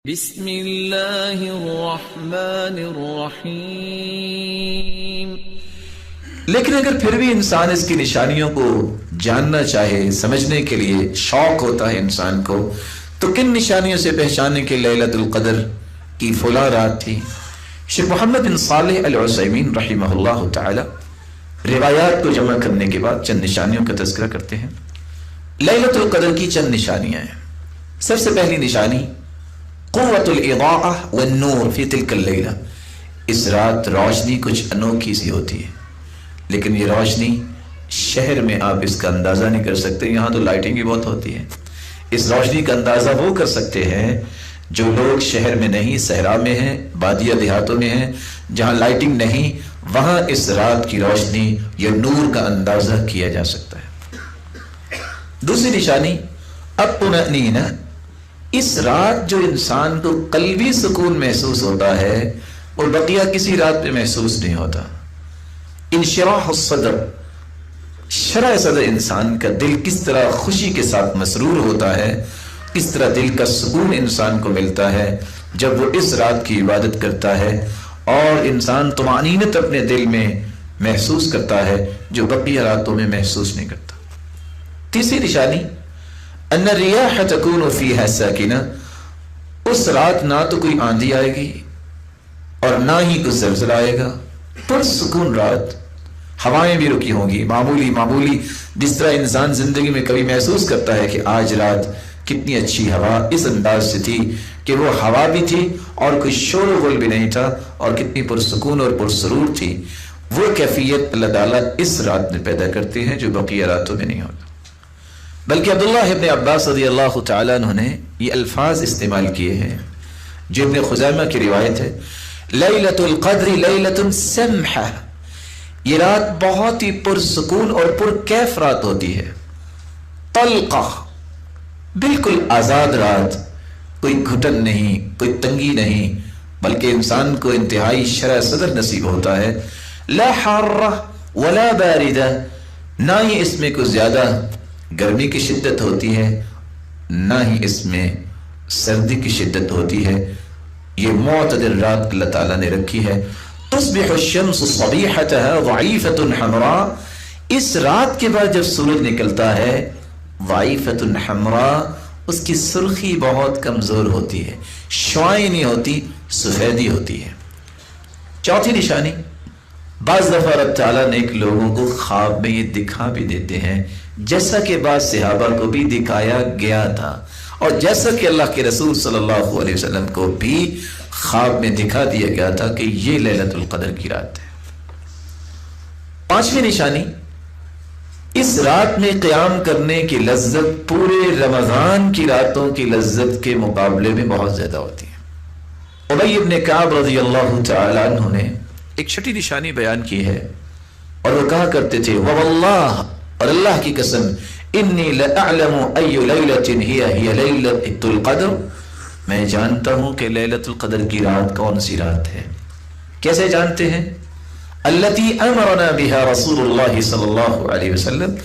بسم اللہ الرحمن الرحیم۔ لیکن اگر پھر بھی انسان اس کی نشانیوں کو جاننا چاہے، سمجھنے کے لیے شوق ہوتا ہے انسان کو، تو کن نشانیوں سے پہچانے کہ لیلۃ القدر کی فلاں رات تھی؟ شیخ محمد بن صالح العثیمین رحمہ اللہ تعالی روایات کو جمع کرنے کے بعد چند نشانیوں کا تذکرہ کرتے ہیں۔ لیلۃ القدر کی چند نشانیاں ہیں۔ سب سے پہلی نشانی قوت الاضاءہ والنور فی تلک اللیلہ، اس رات روشنی کچھ انوکھی سی ہوتی ہے، لیکن یہ روشنی شہر میں آپ اس کا اندازہ نہیں کر سکتے، یہاں تو لائٹنگ بھی بہت ہوتی ہے۔ اس روشنی کا اندازہ وہ کر سکتے ہیں جو لوگ شہر میں نہیں، صحرا میں ہیں، بادیہ دیہاتوں میں ہیں، جہاں لائٹنگ نہیں، وہاں اس رات کی روشنی یا نور کا اندازہ کیا جا سکتا ہے۔ دوسری نشانی الطمأنینہ، اس رات جو انسان کو قلبی سکون محسوس ہوتا ہے اور بقیہ کسی رات میں محسوس نہیں ہوتا۔ انشراح الصدر، شرح صدر انسان کا دل کس طرح خوشی کے ساتھ مسرور ہوتا ہے، کس طرح دل کا سکون انسان کو ملتا ہے جب وہ اس رات کی عبادت کرتا ہے، اور انسان طمأنینت اپنے دل میں محسوس کرتا ہے جو بقیہ راتوں میں محسوس نہیں کرتا۔ تیسری نشانی ان الریاح تکون فیہا ساکنہ، اس رات نہ تو کوئی آندھی آئے گی اور نہ ہی کوئی زلزلہ آئے گا، پرسکون رات، ہوائیں بھی رکی ہوں گی، معمولی جس طرح انسان زندگی میں کبھی محسوس کرتا ہے کہ آج رات کتنی اچھی ہوا اس انداز سے تھی کہ وہ ہوا بھی تھی اور کوئی شور و غل بھی نہیں تھا، اور کتنی پرسکون اور پرسرور تھی، وہ کیفیت اللہ تعالیٰ اس رات میں پیدا کرتے ہیں جو بقیہ راتوں میں نہیں ہوتا۔ بلکہ عبداللہ ابن عباس رضی اللہ تعالیٰ عنہ نے یہ الفاظ استعمال کیے ہیں جو ابن خزیمہ کی روایت ہے، لیلۃ القدر لیلۃ سمحہ، یہ رات بہت ہی پرسکون اور پرکیف رات ہوتی ہے، طلقہ، بالکل آزاد رات، کوئی گھٹن نہیں، کوئی تنگی نہیں، بلکہ انسان کو انتہائی شرح صدر نصیب ہوتا ہے، لا حارہ ولا باردہ، نہ ہی اس میں کوئی زیادہ گرمی کی شدت ہوتی ہے نہ ہی اس میں سردی کی شدت ہوتی ہے، یہ معتدل رات اللہ تعالیٰ نے رکھی ہے۔ تصبح الشمس صبیحتها ضعیفۃ حمراء، اس رات کے بعد جب سورج نکلتا ہے، ضعیفۃ حمراء، اس کی سرخی بہت کمزور ہوتی ہے، شعاعیں نہیں ہوتی، سفیدی ہوتی ہے۔ چوتھی نشانی، بعض دفعہ رب تعالیٰ نے ایک لوگوں کو خواب میں یہ دکھا بھی دیتے ہیں، جیسا کہ بعض صحابہ کو بھی دکھایا گیا تھا، اور جیسا کہ اللہ کے رسول صلی اللہ علیہ وسلم کو بھی خواب میں دکھا دیا گیا تھا کہ یہ لیلۃ القدر کی رات ہے۔ پانچویں نشانی، اس رات میں قیام کرنے کی لذت پورے رمضان کی راتوں کی لذت کے مقابلے میں بہت زیادہ ہوتی ہے۔ ابی بن کعب رضی اللہ تعالی عنہ نے ایک چھٹی نشانی بیان کی ہے، اور وہ کہا کرتے تھے، وَوَاللَّهِ، اور اللہ کی قسم، انی لَأَعْلَمُ أَيُّ لَيْلَةٍ هِيَ لَيْلَةُ الْقَدْرِ، میں جانتا ہوں کہ لیلۃ القدر کی رات کون سی رات ہے۔ کیسے جانتے ہیں؟ التي امرنا بها رسول اللہ صلی اللہ علیہ وسلم،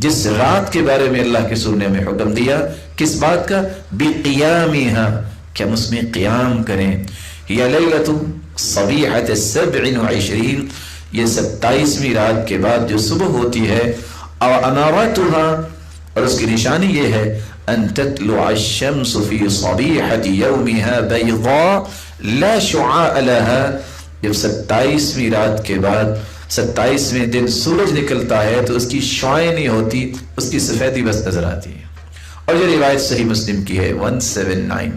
جس رات کے بارے میں اللہ کے رسول نے ہمیں حکم دیا، کس بات کا؟ بقیامها، کہ ہم اس میں قیام کریں۔ یہ لیلۃ صبیحۃ 27، یہ 27ویں رات کے بعد جو صبح ہوتی ہے، اور اماراتها، اور اس کی نشانی یہ ہے، ان تطلع الشمس فی صبیحۃ یومها بیضاء لا شعاع لها، جب 27ویں رات کے بعد 27ویں دن سورج نکلتا ہے تو اس کی شعاعیں نہیں ہوتی، اس کی سفیدی بس نظر آتی ہے۔ اور یہ روایت صحیح مسلم کی ہے 179۔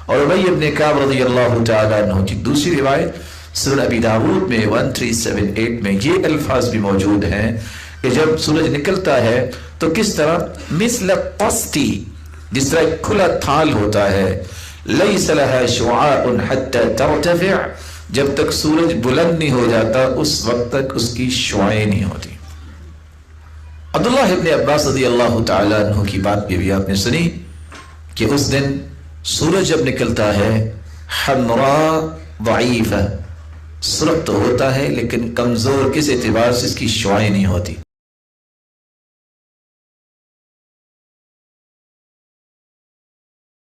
اور ابی بن کعب رضی اللہ تعالیٰ عنہ کی دوسری روایت سنن ابی داؤد میں 1378 میں یہ الفاظ بھی موجود ہیں کہ جب سورج نکلتا ہے تو کس طرح، مثل قسطی، جس طرح ایک کھلا تھال ہوتا ہے، لیس لها شعاع حتى ترتفع، جب تک سورج بلند نہیں ہو جاتا اس وقت تک اس کی شعاعیں نہیں ہوتی۔ عبداللہ ابن عباس رضی اللہ تعالیٰ عنہ کی بات بھی آپ نے سنی کہ اس دن سورج جب نکلتا ہے، حمراء ضعیفہ، سرخ تو ہوتا ہے لیکن کمزور، کس اعتبار سے؟ اس کی شعاعیں نہیں ہوتی۔